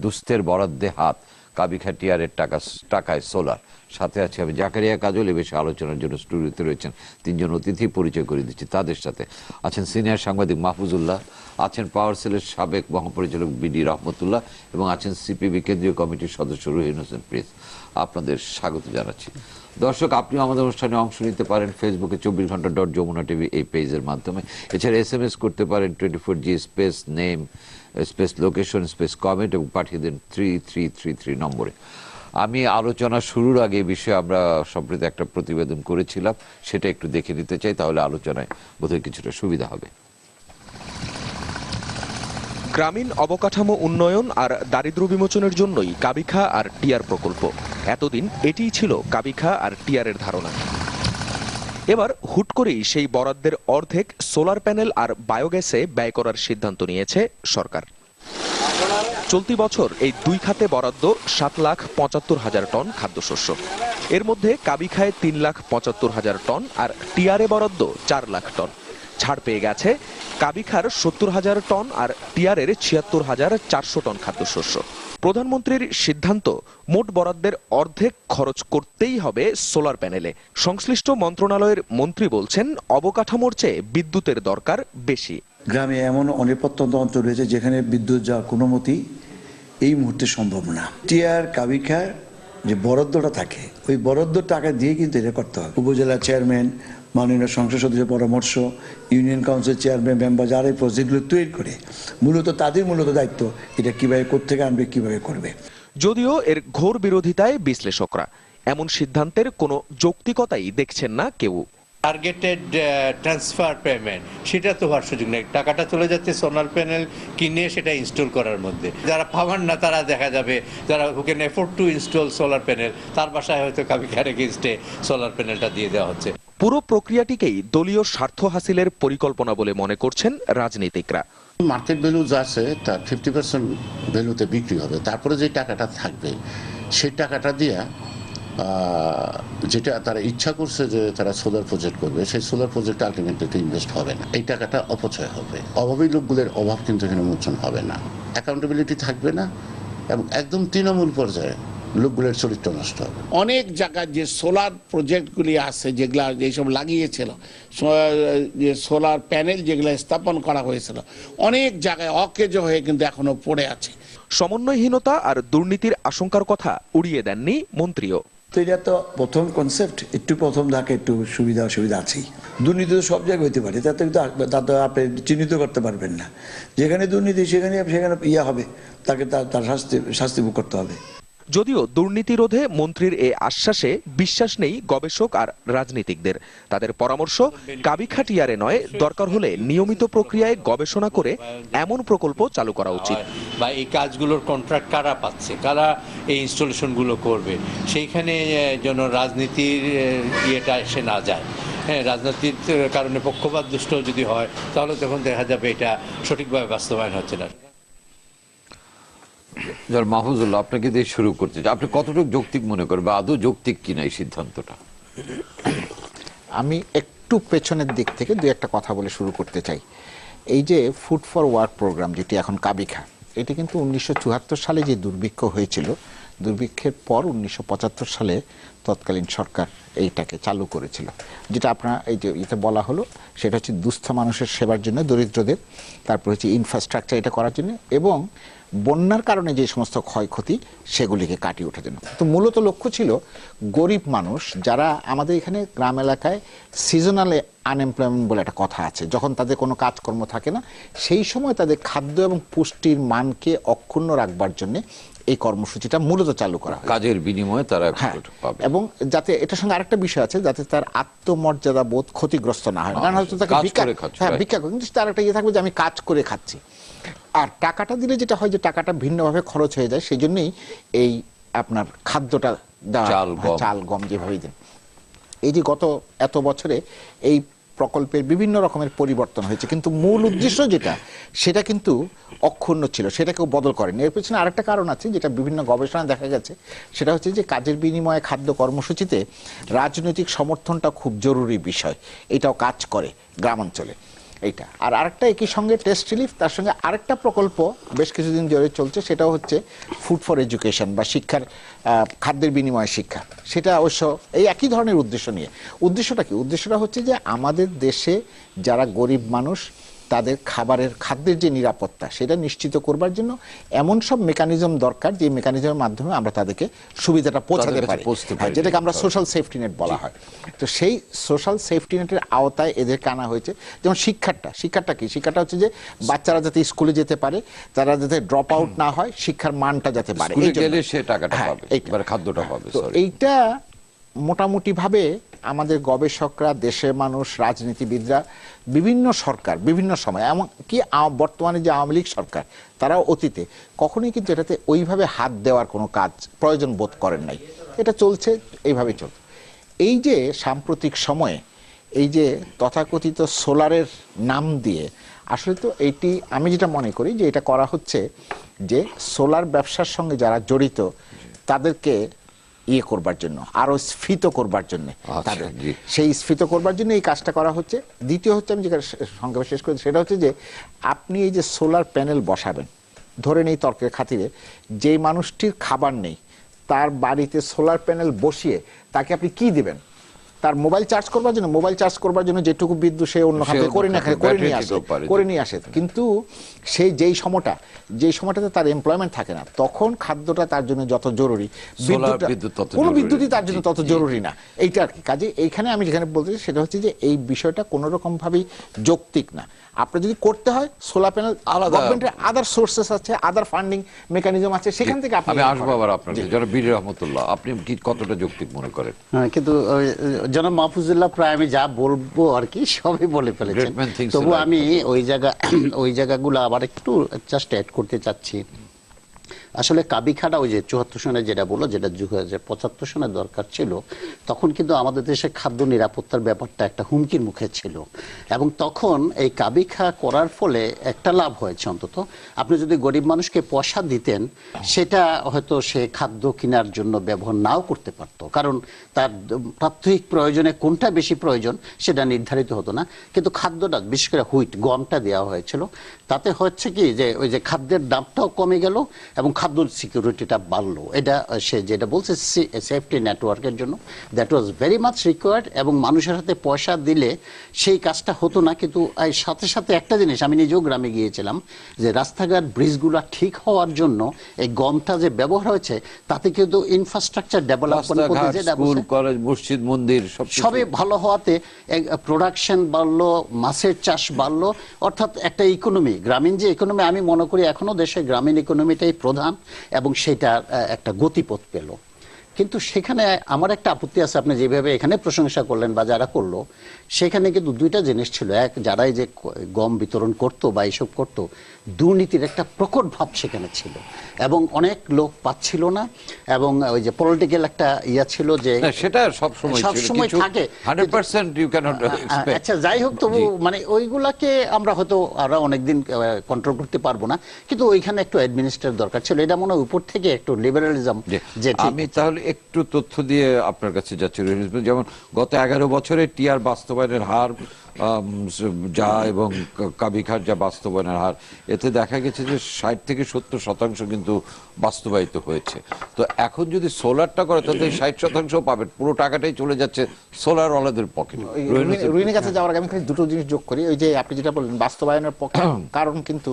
দুস্থের বরাদ্দে হাত, কাবিখা টিয়ারের টাকায় সোলার। সাথে আছে আমি জাকারিয়া কাজল। এ বিষয়ে আলোচনার জন্য স্টুডিওতে রয়েছেন তিনজন অতিথি, পরিচয় করে দিচ্ছি তাদের সাথে। আছেন সিনিয়র সাংবাদিক মাহফুজুল্লাহ, আছেন পাওয়ার সেলের সাবেক মহাপরিচালক বিডি রহমতুল্লাহ এবং আছেন সিপিবি কেন্দ্রীয় কমিটির সদস্য রহিন হোসেন প্রিন্স। আপনাদের স্বাগত জানাচ্ছি। দর্শক, আপনিও আমাদের অনুষ্ঠানে অংশ নিতে পারেন ফেসবুকে 24ঘন্টা.যমুনা টিভি এই পেজের মাধ্যমে। এছাড়া SMS করতে পারেন 24G space name space location space comment এবং পাঠিয়ে দেন 3333 নম্বরে। আমি আলোচনা শুরুর আগে এই বিষয়ে আমরা সম্প্রতি একটা প্রতিবেদন করেছিলাম, সেটা একটু দেখে নিতে চাই, তাহলে আলোচনায় বোধহয় কিছুটা সুবিধা হবে। গ্রামীণ অবকাঠামো উন্নয়ন আর দারিদ্র্য বিমোচনের জন্যই কাবিখা আর টিআর প্রকল্প। এতদিন এটিই ছিল কাবিখা আর টিআরের ধারণা। এবার হুট করেই সেই বরাদ্দের অর্ধেক সোলার প্যানেল আর বায়োগ্যাসে ব্যয় করার সিদ্ধান্ত নিয়েছে সরকার। চলতি বছর এই দুই খাতে বরাদ্দ 7,75,000 টন খাদ্যশস্য। এর মধ্যে কাবিখায় 3,75,000 টন আর টিআরে বরাদ্দ 4 লাখ টন। ছাড় পেয়ে গেছে কাবিখার 70,000 টন আর টিআরের 76,400 টন খাদ্যশস্য। প্রধানমন্ত্রীর সিদ্ধান্ত, মোট বরাদ্দের অর্ধেক খরচ করতেই হবে সোলার প্যানেলে। সংশ্লিষ্ট মন্ত্রণালয়ের মন্ত্রী বলছেন, অবকাঠামোর চেয়ে বিদ্যুতের দরকার বেশি। গ্রামে এমন অনেক প্রত্যন্ত অঞ্চল রয়েছে যেখানে বিদ্যুৎ যাওয়া কোনো মতেই এই মুহূর্তে সম্ভব না। টিআর কাবিখার যে বরাদ্দটা থাকে, ওই বরাদ্দ টাকা দিয়ে কিন্তু এটা করতে হবে। উপজেলা চেয়ারম্যান, মাননীয় সংসদ সদস্যের পরামর্শ, ইউনিয়ন কাউন্সিল চেয়ারম্যান মেম্বার যারা এই প্রজেক্টগুলো তৈরি করে, তাদের মূলত দায়িত্ব এটা কিভাবে কোত্থেকে আনবে, কিভাবে করবে। যদিও এর ঘোর বিরোধিতায় বিশ্লেষকরা। এমন সিদ্ধান্তের কোনো যৌক্তিকতাই দেখছেন না কেউ। টার্গেটেড ট্রান্সফার পেমেন্ট সেটা তো হওয়ার সুযোগ নেই। টাকাটা চলে যাচ্ছে সোলার প্যানেল কিনে সেটা ইনস্টল করার মধ্যে। যারা পাওয়ার না তারা দেখা যাবে, যারা who can afford two install solar panel, তার বাসায় হয়তো কাবিখার এগেইনস্টে সোলার প্যানেলটা দিয়ে দেওয়া হচ্ছে। পুরো প্রক্রিয়াটিকেই দলীয় স্বার্থ হাসিলের পরিকল্পনা বলে মনে করছেন রাজনীতিকরা। মার্কেট ভ্যালু যা আছে তার 50% ভ্যালুতে বিক্রি হবে, তারপরে যে টাকাটা থাকবে সেই টাকাটা দিয়া যেটা তারা ইচ্ছা করছে যে তারা সোলার প্রজেক্ট করবে, সেই সোলার প্রজেক্ট আলটিমেটলি ইনভেস্ট হবে না। এই টাকাটা অপচয় হবে। অভাবী লোকগুলোর অভাব কিন্তু এখানে মোচন হবে না, অ্যাকাউন্টেবিলিটি থাকবে না এবং একদম তৃণমূল পর্যায়ে লোকগুলোর চরিত্র নষ্ট হবে। অনেক জায়গায় যে সোলার প্রজেক্টগুলি আছে, যেগুলা যেসব লাগিয়েছিল, যে সোলার প্যানেল যেগুলো স্থাপন করা হয়েছিল, অনেক জায়গায় অকেজো হয়ে কিন্তু এখনো পড়ে আছে। সমন্বয়হীনতা আর দুর্নীতির আশঙ্কার কথা উড়িয়ে দেননি মন্ত্রীও। তো এটা তো প্রথম কনসেপ্ট, একটু প্রথম ধাকে একটু সুবিধা অসুবিধা আছেই। দুর্নীতি তো সব জায়গায় হতে পারে, তাতে কিন্তু আপনি চিহ্নিত করতে পারবেন না। যেখানে দুর্নীতি সেখানে হবে, তাকে তার শাস্তি ভোগ করতে হবে। যদিও দুর্নীতি রোধে মন্ত্রীর এ আশ্বাসে বিশ্বাস নেই গবেষক আর রাজনীতিকদের। তাদের পরামর্শ, কাবিখা টিআরে নয়, দরকার হলে নিয়মিত প্রক্রিয়ায় গবেষণা করে এমন প্রকল্প চালু করা উচিত। বা এই কাজগুলোর কন্ট্রাক্ট কারা পাচ্ছে, কারা এই ইনস্টলেশনগুলো করবে, সেইখানে যেন রাজনীতির ইয়েটা এসে না যায়। হ্যাঁ, রাজনীতির কারণে পক্ষপাত দুষ্ট যদি হয়, তাহলে তখন দেখা যাবে এটা সঠিকভাবে বাস্তবায়ন হচ্ছে না। মাহফুজুল্লাহ, আপনাকে দিয়ে শুরু করতে চাই। আপনি কতটুকু যৌক্তিক মনে করেন বা আদৌ যৌক্তিক কিনা এই সিদ্ধান্তটা? আমি একটু পেছনের দিক থেকে দুই একটা কথা বলে শুরু করতে চাই। এই যে ফুড ফর ওয়ার্ক প্রোগ্রাম, যেটি এখন কাবিখা, এটি কিন্তু 1974 সালে যে দুর্ভিক্ষ হয়েছিল, দুর্ভিক্ষের পর 1975 সালে তৎকালীন সরকার এইটাকে চালু করেছিল। যেটা আপনার এই যে এতে বলা হলো, সেটা হচ্ছে দুস্থ মানুষের সেবার জন্য, দরিদ্রদের, তারপর হচ্ছে ইনফ্রাস্ট্রাকচার এটা করার জন্য, এবং বন্যার কারণে যে সমস্ত ক্ষয়ক্ষতি সেগুলিকে কাটিয়ে ওঠার জন্য। তো মূলত লক্ষ্য ছিল গরিব মানুষ যারা আমাদের এখানে গ্রাম এলাকায় সিজনাল আনএমপ্লয়মেন্ট বলে একটা কথা আছে, যখন তাদের কোনো কাজকর্ম থাকে না, সেই সময় তাদের খাদ্য এবং পুষ্টির মানকে অক্ষুণ্ণ রাখবার জন্য এই কর্মসূচিটা মূলত চালু করা হয়, কাজের বিনিময়ে তারা পাবে। এবং যাতে এটার সঙ্গে আরেকটা বিষয় আছে, যাতে তার আত্মমর্যাদা বোধ ক্ষতিগ্রস্ত না হয়। কারণ হয়তো তাকে ভিক্ষা কিন্তু তার একটা ইয়ে থাকবে যে আমি কাজ করে খাচ্ছি। আর টাকাটা দিলে যেটা হয় যে টাকাটা ভিন্নভাবে খরচ হয়ে যায়, সেই জন্যই এই আপনার খাদ্যটা দেওয়া, চাল গম যেভাবেই দেন। এই যে গত এত বছরে এই প্রকল্পের বিভিন্ন রকমের পরিবর্তন হয়েছে, কিন্তু মূল উদ্দেশ্য যেটা, সেটা কিন্তু অক্ষুণ্ণ ছিল, সেটা কেউ বদল করেনি। এর পেছনে আরেকটা কারণ আছে, যেটা বিভিন্ন গবেষণায় দেখা গেছে, সেটা হচ্ছে যে কাজের বিনিময়ে খাদ্য কর্মসূচিতে রাজনৈতিক সমর্থনটা খুব জরুরি বিষয়। এটাও কাজ করে গ্রামাঞ্চলে। এইটা। আর আরেকটা একই সঙ্গে টেস্ট রিলিফ, তার সঙ্গে আরেকটা প্রকল্প বেশ কিছুদিন ধরে চলছে, সেটাও হচ্ছে ফুড ফর এডুকেশন বা শিক্ষার খাদ্যের বিনিময়ে শিক্ষা। সেটা অবশ্য এই একই ধরনের উদ্দেশ্য নিয়ে। উদ্দেশ্যটা কি? উদ্দেশ্যটা হচ্ছে যে আমাদের দেশে যারা গরিব মানুষ তাদের খাদ্যের যে নিরাপত্তা সেটা নিশ্চিত করবার জন্য এমন সব মেকানিজম দরকার যে মেকানিজমের মাধ্যমে আমরা তাদেরকে সুবিধাটা পৌঁছাতে পারি, যেটাকে আমরা সোশ্যাল সেফটি নেট বলা হয়। তো সেই সোশ্যাল সেফটি নেটের আওতায় এদেরকে আনা হয়েছে। যেমন শিক্ষাটা কি? শিক্ষাটা হচ্ছে যে বাচ্চারা যাতে স্কুলে যেতে পারে, তারা যাতে ড্রপ আউট না হয়, শিক্ষার মানটা যাতে বাড়ে, সে টাকাটা পাবে, খাদ্যটা পাবে। তো এইটা মোটামুটি ভাবে আমাদের গবেষকরা, দেশের মানুষ, রাজনীতিবিদরা, বিভিন্ন সরকার বিভিন্ন সময়, এমনকি বর্তমানে যে আওয়ামী লীগ সরকার, তারাও অতীতে কখনোই কিন্তু এটাতে ওইভাবে হাত দেওয়ার কোনো কাজ প্রয়োজন বোধ করেন নাই। এটা চলছে, এইভাবে চলছে। এই যে সাম্প্রতিক সময়ে এই যে তথাকথিত সোলারের নাম দিয়ে, আসলে তো এইটি আমি যেটা মনে করি যে এটা করা হচ্ছে যে সোলার ব্যবসার সঙ্গে যারা জড়িত তাদেরকে ইয়ে করবার জন্য, আরো স্ফীত করবার জন্য, তাদের সেই স্ফীত করবার জন্য এই কাজটা করা হচ্ছে। দ্বিতীয় হচ্ছে, আমি যেটা সংক্ষেপে শেষ করি, সেটা হচ্ছে যে আপনি এই যে সোলার প্যানেল বসাবেন, ধরে নেই তর্কের খাতিরে যেই মানুষটির খাবার নেই, তার বাড়িতে সোলার প্যানেল বসিয়ে তাকে আপনি কি দিবেন? তার মোবাইল চার্জ করবার জন্য যেটুকু বিদ্যুৎ সে অন্য খাতে করে নিয়ে আসে, কিন্তু সেই যেই সময়টাতে তার এমপ্লয়মেন্ট থাকে না, তখন খাদ্যটা তার জন্য যত জরুরি, কোনো বিদ্যুৎই তার জন্য তত জরুরি না। এইটা আর কি কাজে এইখানে আমি যেখানে বলতে চাই সেটা হচ্ছে যে এই বিষয়টা কোনো রকম ভাবেই যৌক্তিক না। আপনার যদি করতে হয় সোলার প্যানেল, গভর্নমেন্টের আদার সোর্সেস আছে, আদার ফান্ডিং মেকানিজম আছে, সেখান থেকে আপনি। আমি আসবো আবার আপনার জনাব বীর রহমতুল্লাহ, আপনি কি কতটা যৌক্তিক মনে করেন? কিন্তু জনাব মাহফুজুল্লাহ প্রায় আমি যা বলবো আর কি সবই বলে ফেলেছেন, তবু আমি ওই জায়গাগুলো আবার একটু জাস্ট অ্যাড করতে চাচ্ছি। আসলে কাবিখাটা ওই যে ৭৪ সনে যেটা বললো, যেটা ২০৭৫ সনে দরকার ছিল, তখন কিন্তু আমাদের দেশে খাদ্য নিরাপত্তার ব্যাপারটা একটা হুমকির মুখে ছিল। এবং তখন এই কাবিখা করার ফলে একটা লাভ হয়েছে, অন্তত আপনি যদি গরিব মানুষকে পয়সা দিতেন, সেটা হয়তো সে খাদ্য কেনার জন্য ব্যবহার নাও করতে পারত, কারণ তার প্রাত্যহিক প্রয়োজনে কোনটা বেশি প্রয়োজন সেটা নির্ধারিত হতো না। কিন্তু খাদ্যটা, বিশেষ করে গমটা দেওয়া হয়েছিল, তাতে হচ্ছে কি যে ওই যে খাদ্যের দামটাও কমে গেল এবং খাদ্য সিকিউরিটিটা বাড়লো। এটা সে যেটা বলছে সেফটি নেটওয়ার্কের জন্য, that was very much required. এবং মানুষের হাতে পয়সা দিলে সেই কাজটা হতো না। কিন্তু সাথে সাথে একটা জিনিস, আমি নিজেও গ্রামে গিয়েছিলাম, যে রাস্তাঘাট ব্রিজগুলো ঠিক হওয়ার জন্য এই গমটা যে ব্যবহার হয়েছে, তাতে কিন্তু ইনফ্রাস্ট্রাকচার ডেভেলপমেন্ট করতে, স্কুল, কলেজ, মসজিদ, মন্দির সবই ভালো হওয়াতে প্রোডাকশন বাড়লো, মাছের চাষ বাড়লো, অর্থাৎ একটা ইকোনমি, গ্রামীণ যে ইকোনমি, আমি মনে করি এখনো দেশে গ্রামীণ ইকোনমিটাই প্রধান এবং সেটা একটা গতিপথ পেল। কিন্তু সেখানে আমার একটা আপত্তি আছে, আপনি যেভাবে এখানে প্রশংসা করলেন বা যারা করলো, সেখানে কিন্তু দুইটা জিনিস ছিল। এক, যারা এই যে গম বিতরণ করতো বা এইসব করতো, দুর্নীতির একটা প্রকট ভাব সেখানে ছিল এবং অনেক লোক পাচ্ছিল না। এবং ওই যে পলিটিক্যাল একটা ইয়া ছিল যে সেটা সবসময় থাকে 100% ইউ ক্যানট এক্সপেক্ট। আচ্ছা, যাই হোক, তবু মানে ওইগুলাকে আমরা হয়তো আরো অনেকদিন কন্ট্রোল করতে পারবো না, কিন্তু ওইখানে একটু অ্যাডমিনিস্ট্রেট দরকার ছিল। এটা মনে হয় উপর থেকে একটু লিবারালিজম। আমি তাহলে একটু তথ্য দিয়ে আপনার কাছে যাচ্ছি। যেমন গত 11 বছরে টিআর বাস্তবায়নের হার যা এবং কাবিখার যা বাস্তবায়নের হার, এতে দেখা গেছে যে 60 থেকে 70% কিন্তু বাস্তবায়িত হয়েছে। তো এখন যদি সোলারটা করে তাহলে 60% পাবেন, পুরো টাকাটাই চলে যাচ্ছে সোলার ওয়ালাদের পকেটে। রুইনের কাছে যাওয়ার আগে আমি দুটো জিনিস যোগ করি। ওই যে আপনি যেটা বললেন বাস্তবায়নের পক্ষে, কারণ কিন্তু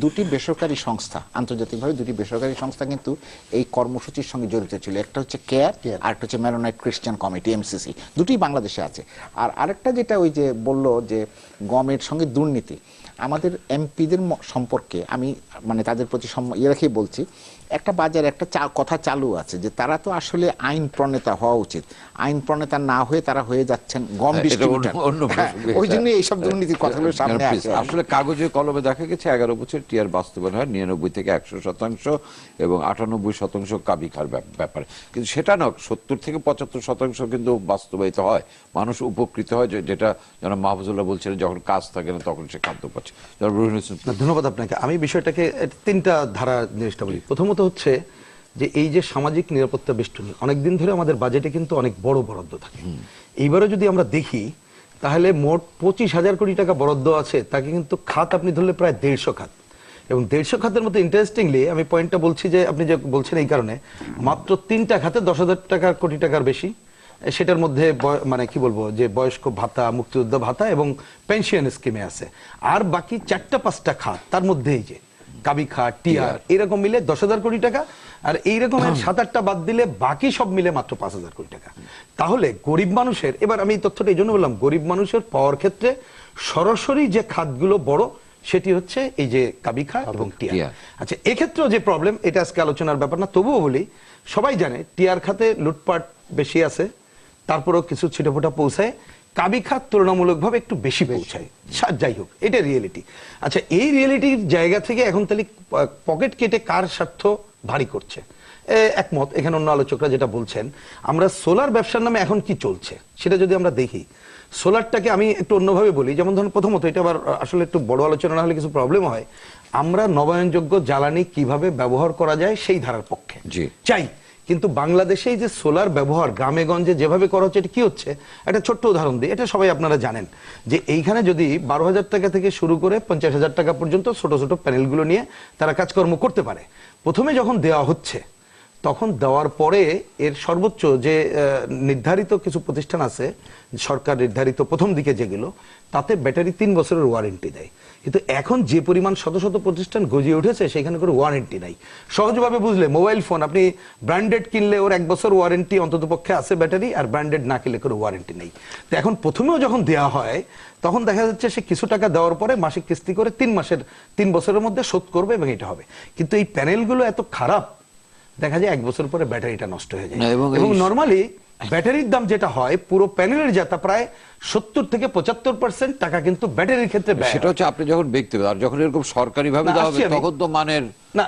দুটি বেসরকারি সংস্থা, আন্তর্জাতিকভাবে দুটি বেসরকারি সংস্থা কিন্তু এই কর্মসূচির সঙ্গে জড়িত ছিল। একটা হচ্ছে কেয়ার আর একটা হচ্ছে মেরোনাইট ক্রিশ্চিয়ান কমিটি, MCC, দুটি বাংলাদেশে আছে। আর আরেকটা যেটা ওই যে বললো যে গমের সঙ্গে দুর্নীতি, আমাদের এমপিদের সম্পর্কে আমি মানে তাদের প্রতি ইয়ে রেখেই বলছি, একটা বাজারে একটা কথা চালু আছে যে তারা তো আসলে আইন প্রণেতা হওয়া উচিত, আইন প্রণেতা না হয়ে তারা হয়ে যাচ্ছেন গম ডিস্ট্রিবিউটর। ওই জন্য এইসব দুর্নীতির কথাগুলো সামনে আসে। আসলে কাগজে কলমে দেখা গেছে 11 বছর টিআর বাস্তবায়ন হয় 99 থেকে 100% এবং 98% কাবিখার ব্যাপারে। কিন্তু সেটা না, 70 থেকে 75% কিন্তু বাস্তবায়িত হয়, মানুষ উপকৃত হয়, যেটা যেন মাহফুজুল্লাহ বলছিলেন, যখন কাজ থাকে না তখন সে খাদ্য পাচ্ছে। ধন্যবাদ আপনাকে। আমি বিষয়টাকে 3টা ধারা জিনিসটা বলি। প্রথমত হচ্ছে যে এই যে সামাজিক নিরাপত্তা বেষ্টনী, অনেকদিন ধরে আমাদের বাজেটে কিন্তু অনেক বড় বরাদ্দ থাকে। এইবারে যদি আমরা দেখি তাহলে মোট 25,000 কোটি টাকা বরাদ্দ আছে, তাকে কিন্তু খাত আপনি ধরলে প্রায় 150 খাত, এবং 150 খাতের মধ্যে ইন্টারেস্টিংলি আমি পয়েন্টটা বলছি যে আপনি যে বলছেন এই কারণে মাত্র 3টা খাতে 10,000 কোটি টাকার বেশি, সেটার মধ্যে মানে কি বলবো যে বয়স্ক ভাতা, মুক্তিযোদ্ধা ভাতা এবং পেনশন স্কিমে আছে। আর বাকি 4-5টা খাত, তার মধ্যে এই যে কাবিখা, টিআর এরকম মিলে 10,000 কোটি টাকা, আর এই রকমের 7-8টা বাদ দিলে বাকি সব মিলে মাত্র 5,000 কোটি টাকা। তাহলে গরিব মানুষের, এবার আমি এই তথ্যটা এই জন্য বললাম, গরিব মানুষের পাওয়ার ক্ষেত্রে সরাসরি যে খাতগুলো বড় সেটি হচ্ছে এই যে কাবিখা এবং টিআর। আচ্ছা, এক্ষেত্রেও যে প্রবলেম, এটা আজকে আলোচনার ব্যাপার না, তবুও বলি, সবাই জানে টিআর খাতে লুটপাট বেশি আছে, তারপরেও কিছু ছিটেফোঁটা পৌঁছায়, কাবিখা তুলনামূলকভাবে একটু বেশি পৌঁছায়। যাই হোক, এটা রিয়েলিটি। আচ্ছা, এই রিয়েলিটির জায়গা থেকে এখন তাহলে পকেট কেটে কার স্বার্থ ভারী করছে একমত। এখানে অন্য আলোচকরা যেটা বলছেন, আমরা সোলার ব্যবসার নামে এখন কি চলছে সেটা যদি আমরা দেখি, সোলারটাকে আমি একটু অন্যভাবে বলি। যেমন ধরুন, প্রথমত এটা আবার আসলে একটু বড় আলোচনা না হলে কিছু প্রবলেম হয়, আমরা নবায়নযোগ্য জ্বালানি কিভাবে ব্যবহার করা যায় সেই ধারার পক্ষে চাই, কিন্তু বাংলাদেশে যে সোলার ব্যবহার গ্রামে গঞ্জে যেভাবে করা হচ্ছে, এটা কি হচ্ছে, একটা ছোট্ট উদাহরণ দিই, এটা সবাই আপনারা জানেন যে এইখানে যদি 12,000 টাকা থেকে শুরু করে 50,000 টাকা পর্যন্ত ছোট ছোট প্যানেলগুলো নিয়ে তারা কাজকর্ম করতে পারে। প্রথমে যখন দেওয়া হচ্ছে, তখন দেওয়ার পরে এর সর্বোচ্চ যে নির্ধারিত কিছু প্রতিষ্ঠান আছে, সরকার নির্ধারিত প্রথম দিকে যেগুলো, তাতে ব্যাটারি 3 বছরের ওয়ারেন্টি দেয়। কিন্তু এখন যে পরিমাণ শত শত প্রতিষ্ঠান গজিয়ে উঠেছে, সেখানে কোনো ওয়ারেন্টি নাই। সহজভাবে বুঝলে, মোবাইল ফোন আপনি ব্র্যান্ডেড কিনলে ওর 1 বছর ওয়ারেন্টি অন্তত পক্ষে আছে ব্যাটারি, আর ব্র্যান্ডেড না কিনলে কোনো ওয়ারেন্টি নেই। তো এখন প্রথমেও যখন দেওয়া হয়, তখন দেখা যাচ্ছে সে কিছু টাকা দেওয়ার পরে মাসিক কিস্তি করে 3 বছরের মধ্যে শোধ করবে, এবং এটা হবে। কিন্তু এই প্যানেলগুলো এত খারাপ, দেখা যায় 1 বছর পরে ব্যাটারিটা নষ্ট হয়ে যায়। এবং নরমালি ব্যাটারির দাম যেটা হয়, পুরো প্যানেলের যেটা প্রায় 70 থেকে 75% টাকা কিন্তু ব্যাটারির ক্ষেত্রে ব্যয়। সেটা হচ্ছে আপনি যখন ব্যক্তিগত, আর যখন এরকম সরকারি ভাবে দেওয়া হবে তখন তো মানের না,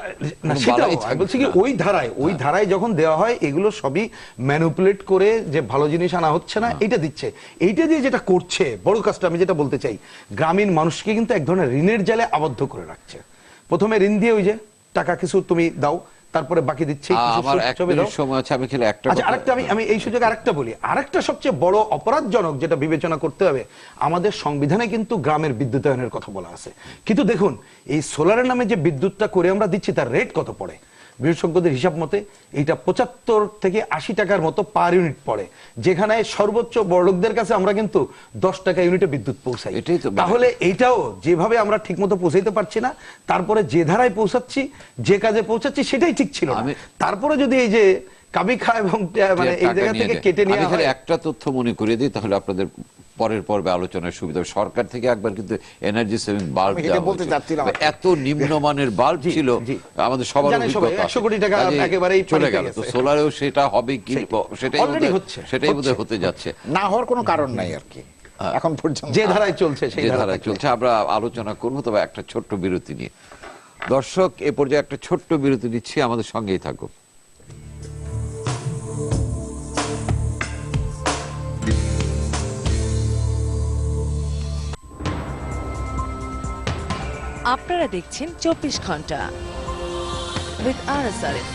সেটাও বলছি কি, ওই ধারায় যখন দেওয়া হয়, এগুলো সবই ম্যানিপুলেট করে যে ভালো জিনিস আনা হচ্ছে না, এটা দিচ্ছে। এইটা দিয়ে যেটা করছে, বড় কাজটা আমি যেটা বলতে চাই, গ্রামীণ মানুষকে কিন্তু এক ধরনের ঋণের জালে আবদ্ধ করে রাখছে। প্রথমে ঋণ দিয়ে ওই যে টাকা কিছু তুমি দাও, তারপরে বাকি দিচ্ছে। আমি এই সুযোগে আরেকটা বলি, আরেকটা সবচেয়ে বড় অপরাধজনক যেটা বিবেচনা করতে হবে, আমাদের সংবিধানে কিন্তু গ্রামের বিদ্যুতায়নের কথা বলা আছে, কিন্তু দেখুন এই সোলারের নামে যে বিদ্যুৎটা করে আমরা দিচ্ছি, তার রেট কত পড়ে? বিশেষজ্ঞদের হিসাব মতে এইটা 75 থেকে 80 টাকার মতো পার ইউনিট পড়ে, যেখানে সর্বোচ্চ বড়লোকদের কাছে আমরা কিন্তু 10 টাকা ইউনিটে বিদ্যুৎ পৌঁছাই। তাহলে এইটাও যেভাবে আমরা ঠিক মতো পৌঁছাইতে পারছি না, তারপরে যে ধারায় পৌঁছাচ্ছি, যে কাজে পৌঁছাচ্ছি, সেটাই ঠিক ছিল না। তারপরে যদি এই যে কাবিখা এবং মানে এই জায়গা থেকে কেটে নিয়ে একটা তথ্য মনে করিয়ে দিই, তাহলে আপনাদের পরের পর্বে আলোচনার সুবিধা। সরকার থেকে একবার কিন্তু এনার্জি সেভিং বাল্ব এত নিম্নমানের বাল্ব ছিল, আমাদের সবার 100 কোটি টাকা একেবারেই চলে গেল। তো সোলারেও সেটা হবে কি, সেটাই বোধহয় হতে যাচ্ছে, না হওয়ার কোনো কারণ নাই আর কি এখন পর্যন্ত, যে ধারায় চলছে সেই ধারায় চলছে। আমরা আলোচনা করবো, তবে একটা ছোট্ট বিরতি নিয়ে। দর্শক, এ পর্যায়ে একটা ছোট্ট বিরতি নিচ্ছি, আমাদের সঙ্গেই থাকুন। আপনারা দেখছেন 24 ঘন্টা উইথ আরএস আরিফ।